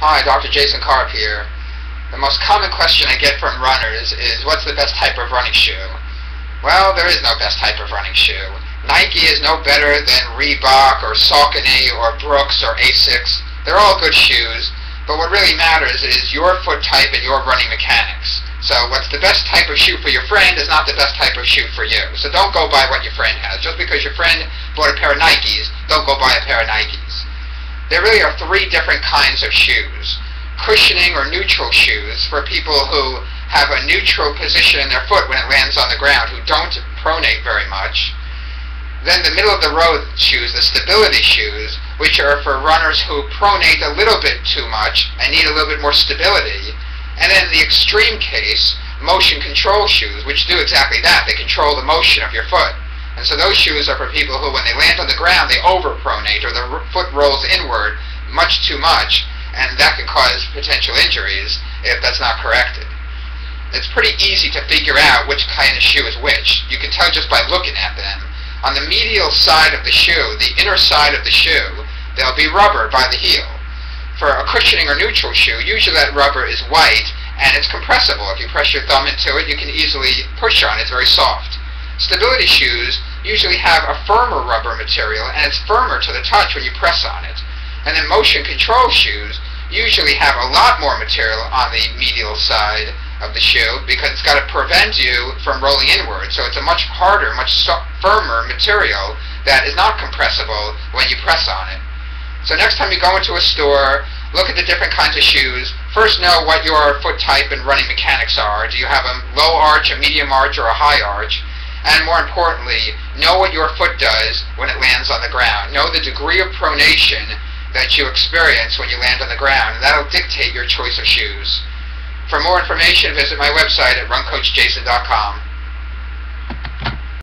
Hi, Dr. Jason Karp here. The most common question I get from runners is, what's the best type of running shoe? Well, there is no best type of running shoe. Nike is no better than Reebok or Saucony or Brooks or Asics. They're all good shoes, but what really matters is your foot type and your running mechanics. So what's the best type of shoe for your friend is not the best type of shoe for you. So don't go buy what your friend has. Just because your friend bought a pair of Nikes, don't go buy a pair of Nikes. There really are three different kinds of shoes. Cushioning or neutral shoes for people who have a neutral position in their foot when it lands on the ground, who don't pronate very much. Then the middle of the road shoes, the stability shoes, which are for runners who pronate a little bit too much and need a little bit more stability. And then in the extreme case, motion control shoes, which do exactly that. They control the motion of your foot. And so those shoes are for people who, when they land on the ground, they overpronate, or the foot rolls inward much too much, and that can cause potential injuries if that's not corrected. It's pretty easy to figure out which kind of shoe is which. You can tell just by looking at them. On the medial side of the shoe, the inner side of the shoe, there'll be rubber by the heel. For a cushioning or neutral shoe, usually that rubber is white, and it's compressible. If you press your thumb into it, you can easily push on it. It's very soft. Stability shoes usually have a firmer rubber material, and it's firmer to the touch when you press on it. And then motion control shoes usually have a lot more material on the medial side of the shoe because it's got to prevent you from rolling inward. So it's a much harder, much firmer material that is not compressible when you press on it. So next time you go into a store, look at the different kinds of shoes. First, know what your foot type and running mechanics are. Do you have a low arch, a medium arch, or a high arch? And more importantly, know what your foot does when it lands on the ground. Know the degree of pronation that you experience when you land on the ground, and that'll dictate your choice of shoes. For more information, visit my website at runcoachjason.com.